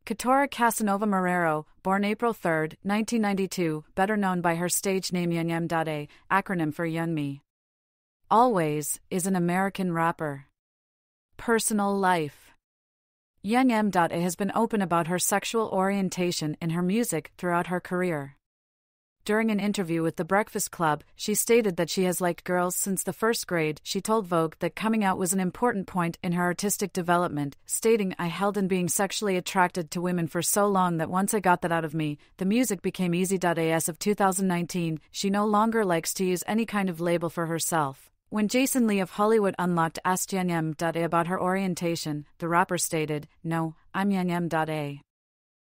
Katorah Kasanova Marrero, born April 3, 1992, better known by her stage name Young M.A, acronym for Young M.A. Always, is an American rapper. Personal life. Young M.A has been open about her sexual orientation in her music throughout her career. During an interview with The Breakfast Club, she stated that she has liked girls since the first grade. She told Vogue that coming out was an important point in her artistic development, stating, "I held in being sexually attracted to women for so long that once I got that out of me, the music became easy." As of 2019, she no longer likes to use any kind of label for herself. When Jason Lee of Hollywood Unlocked asked Young M.A about her orientation, the rapper stated, "No, I'm Young M.A.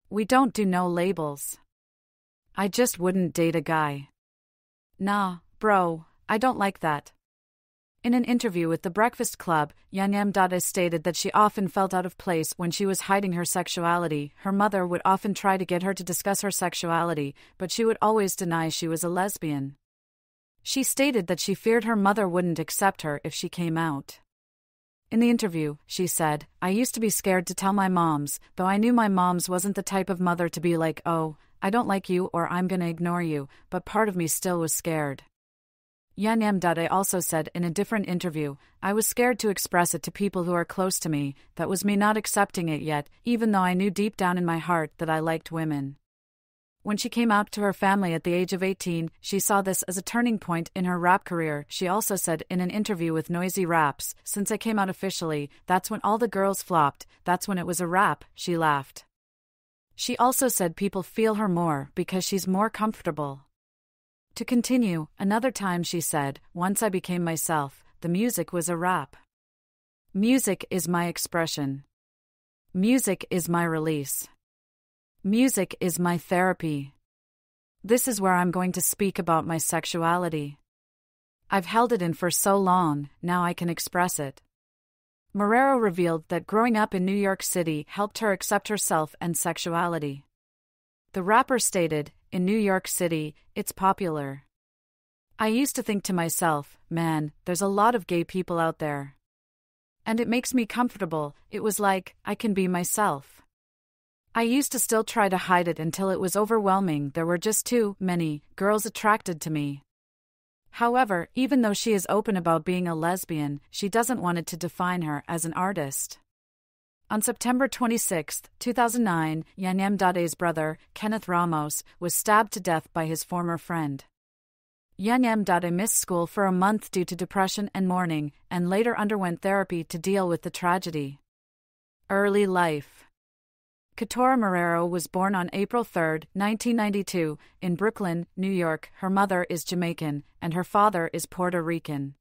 We don't do no labels. I just wouldn't date a guy. Nah, bro, I don't like that." In an interview with The Breakfast Club, Young M.A stated that she often felt out of place when she was hiding her sexuality. Her mother would often try to get her to discuss her sexuality, but she would always deny she was a lesbian. She stated that she feared her mother wouldn't accept her if she came out. In the interview, she said, "I used to be scared to tell my moms, though I knew my moms wasn't the type of mother to be like, 'Oh, I don't like you,' or 'I'm gonna ignore you,' but part of me still was scared." Young M.A also said in a different interview, "I was scared to express it to people who are close to me. That was me not accepting it yet, even though I knew deep down in my heart that I liked women." When she came out to her family at the age of 18, she saw this as a turning point in her rap career. She also said in an interview with Noisy Raps, "Since I came out officially, that's when all the girls flopped, that's when it was a rap," she laughed. She also said people feel her more because she's more comfortable. To continue, another time she said, "Once I became myself, the music was a rap. Music is my expression. Music is my release. Music is my therapy. This is where I'm going to speak about my sexuality. I've held it in for so long, now I can express it." Marrero revealed that growing up in New York City helped her accept herself and sexuality. The rapper stated, "In New York City, it's popular. I used to think to myself, man, there's a lot of gay people out there. And it makes me comfortable. It was like, I can be myself. I used to still try to hide it until it was overwhelming. There were just too many girls attracted to me." However, even though she is open about being a lesbian, she doesn't want it to define her as an artist. On September 26, 2009, Young M.A's brother, Kenneth Ramos, was stabbed to death by his former friend. Young M.A missed school for a month due to depression and mourning, and later underwent therapy to deal with the tragedy. Early life. Katorah Marrero was born on April 3, 1992, in Brooklyn, New York. Her mother is Jamaican, and her father is Puerto Rican.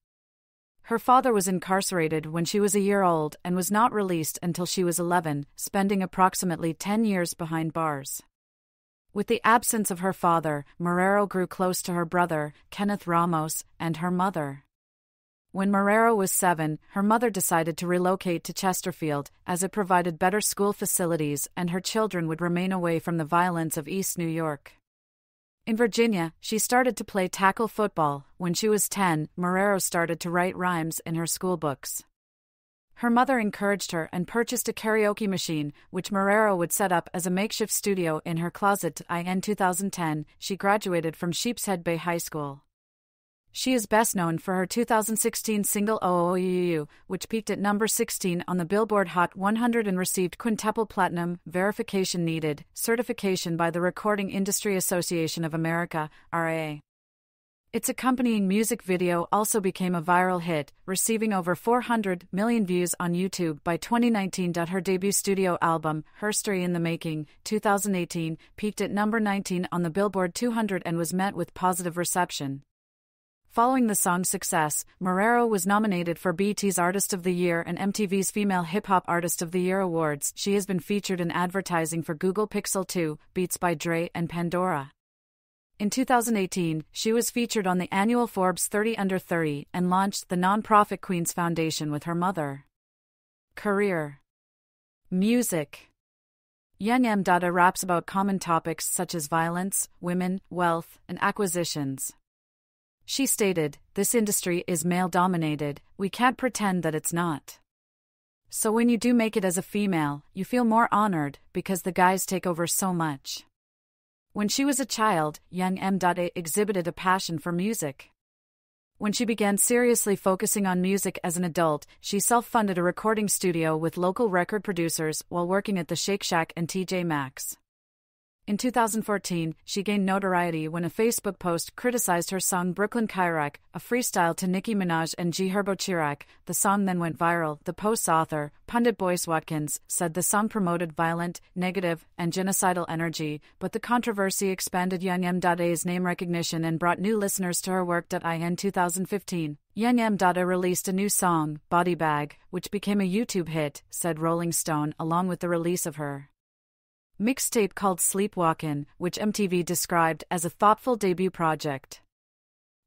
Her father was incarcerated when she was a year old and was not released until she was 11, spending approximately 10 years behind bars. With the absence of her father, Marrero grew close to her brother, Kenneth Ramos, and her mother. When Marrero was 7, her mother decided to relocate to Chesterfield, as it provided better school facilities and her children would remain away from the violence of East New York. In Virginia, she started to play tackle football. When she was 10, Marrero started to write rhymes in her school books. Her mother encouraged her and purchased a karaoke machine, which Marrero would set up as a makeshift studio in her closet. In 2010, she graduated from Sheepshead Bay High School. She is best known for her 2016 single OOUU, which peaked at number 16 on the Billboard Hot 100 and received quintuple platinum verification needed certification by the Recording Industry Association of America, RIA. Its accompanying music video also became a viral hit, receiving over 400 million views on YouTube by 2019. Her debut studio album, Herstory in the Making, 2018, peaked at number 19 on the Billboard 200 and was met with positive reception. Following the song's success, Marrero was nominated for BET's Artist of the Year and MTV's Female Hip Hop Artist of the Year awards. She has been featured in advertising for Google Pixel 2, Beats by Dre, and Pandora. In 2018, she was featured on the annual Forbes 30 Under 30 and launched the nonprofit Queens Foundation with her mother. Career. Music. Young M.A raps about common topics such as violence, women, wealth, and acquisitions. She stated, "This industry is male-dominated, we can't pretend that it's not. So when you do make it as a female, you feel more honored because the guys take over so much. When she was a child, Young M.A exhibited a passion for music. When she began seriously focusing on music as an adult, she self-funded a recording studio with local record producers while working at the Shake Shack and TJ Maxx. In 2014, she gained notoriety when a Facebook post criticized her song Brooklyn Chirac, a freestyle to Nicki Minaj and G Herbo Chirac. The song then went viral. The post's author, pundit Boyce Watkins, said the song promoted violent, negative, and genocidal energy, but the controversy expanded Young M.A's name recognition and brought new listeners to her work. In 2015, Young M.A released a new song, Body Bag, which became a YouTube hit, said Rolling Stone, along with the release of her mixtape called Sleepwalkin', which MTV described as a thoughtful debut project.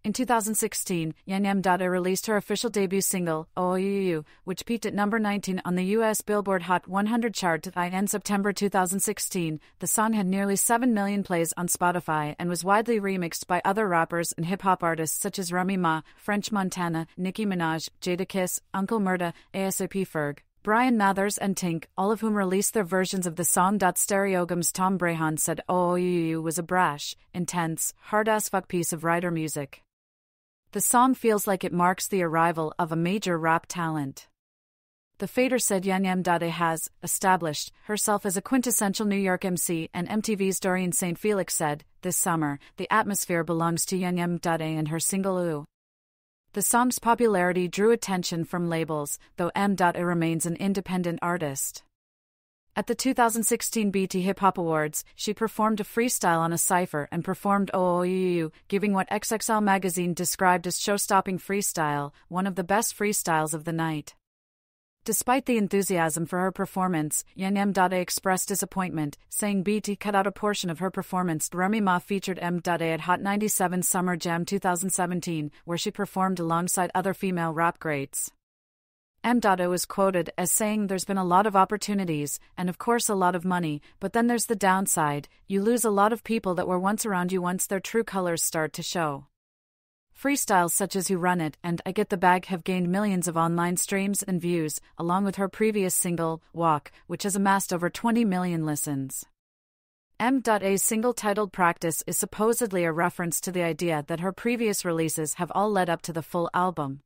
In 2016, Young M.A released her official debut single, OOUU, which peaked at number 19 on the U.S. Billboard Hot 100 chart in September 2016. The song had nearly 7 million plays on Spotify and was widely remixed by other rappers and hip-hop artists such as Young M.A, French Montana, Nicki Minaj, Jadakiss, Uncle Murda, ASAP Ferg, Brian Mathers and Tink, all of whom released their versions of the song. Stereogram's Tom Brahan said OOUU was a brash, intense, hard-ass fuck piece of writer music. The song feels like it marks the arrival of a major rap talent. The Fader said Young M.A has established herself as a quintessential New York MC, and MTV's Dorian St. Felix said, this summer, the atmosphere belongs to Young M.A and her single OOUU. The song's popularity drew attention from labels, though M.A remains an independent artist. At the 2016 BET Hip Hop Awards, she performed a freestyle on a cypher and performed OOUU, giving what XXL magazine described as show-stopping freestyle, one of the best freestyles of the night. Despite the enthusiasm for her performance, Young M.A expressed disappointment, saying BET cut out a portion of her performance. Young M.A featured M.A at Hot 97 Summer Jam 2017, where she performed alongside other female rap greats. M.A was quoted as saying, "There's been a lot of opportunities, and of course a lot of money, but then there's the downside. You lose a lot of people that were once around you once their true colors start to show." Freestyles such as Who Run It and I Get the Bag have gained millions of online streams and views, along with her previous single, Walk, which has amassed over 20 million listens. M.A's single titled Practice is supposedly a reference to the idea that her previous releases have all led up to the full album.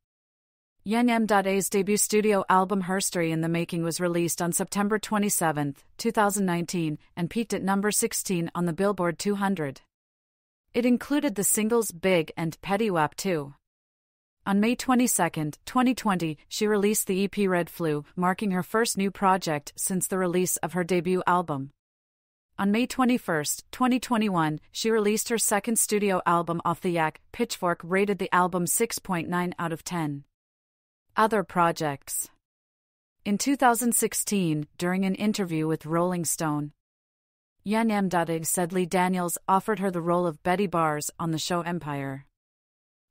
Young M.A's debut studio album Herstory in the Making was released on September 27, 2019, and peaked at number 16 on the Billboard 200. It included the singles Big and Petty Wap 2. On May 22, 2020, she released the EP Red Flu, marking her first new project since the release of her debut album. On May 21, 2021, she released her second studio album Off the Yak. Pitchfork rated the album 6.9 out of 10. Other projects. In 2016, during an interview with Rolling Stone, Young M.A said Lee Daniels offered her the role of Betty Bars on the show Empire.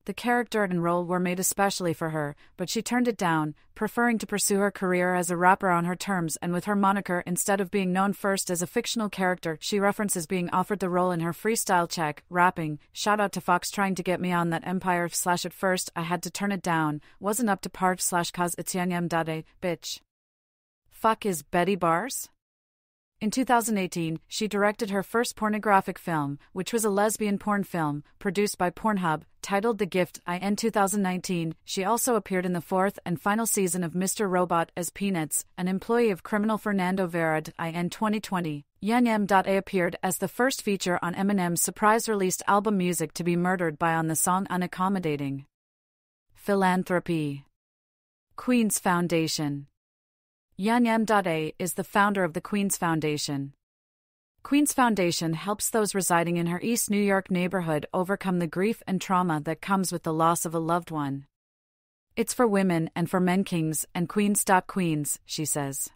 The character and role were made especially for her, but she turned it down, preferring to pursue her career as a rapper on her terms and with her moniker instead of being known first as a fictional character. She references being offered the role in her freestyle check, rapping, "Shout out to Fox trying to get me on that Empire / at first I had to turn it down, wasn't up to par / cause it's Young M.A, bitch. Fuck is Betty Bars?" In 2018, she directed her first pornographic film, which was a lesbian porn film, produced by Pornhub, titled The Gift. In 2019, she also appeared in the fourth and final season of Mr. Robot as Peanuts, an employee of criminal Fernando Verad. In 2020, Young M.A appeared as the first feature on Eminem's surprise-released album Music to be Murdered by on the song Unaccommodating. Philanthropy. Queen's Foundation. Young M.A is the founder of the Queen's Foundation. Queen's Foundation helps those residing in her East New York neighborhood overcome the grief and trauma that comes with the loss of a loved one. "It's for women and for men kings and queens. Queens," she says.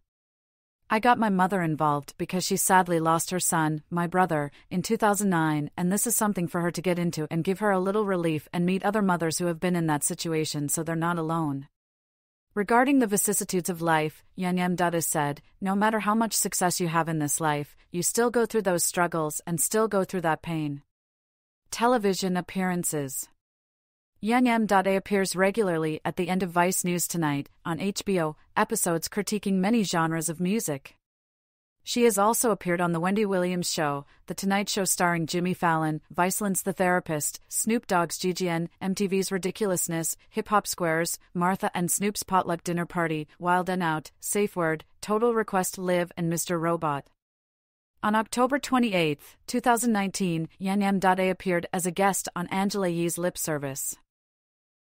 "I got my mother involved because she sadly lost her son, my brother, in 2009, and this is something for her to get into and give her a little relief and meet other mothers who have been in that situation so they're not alone." Regarding the vicissitudes of life, Young M.A said, "No matter how much success you have in this life, you still go through those struggles and still go through that pain." Television appearances. Young M.A appears regularly at the end of Vice News Tonight on HBO, episodes critiquing many genres of music. She has also appeared on The Wendy Williams Show, The Tonight Show starring Jimmy Fallon, Viceland's The Therapist, Snoop Dogg's GGN, MTV's Ridiculousness, Hip Hop Squares, Martha and Snoop's Potluck Dinner Party, Wild and Out, Safe Word, Total Request Live and Mr. Robot. On October 28, 2019, Young M.A appeared as a guest on Angela Yee's Lip Service.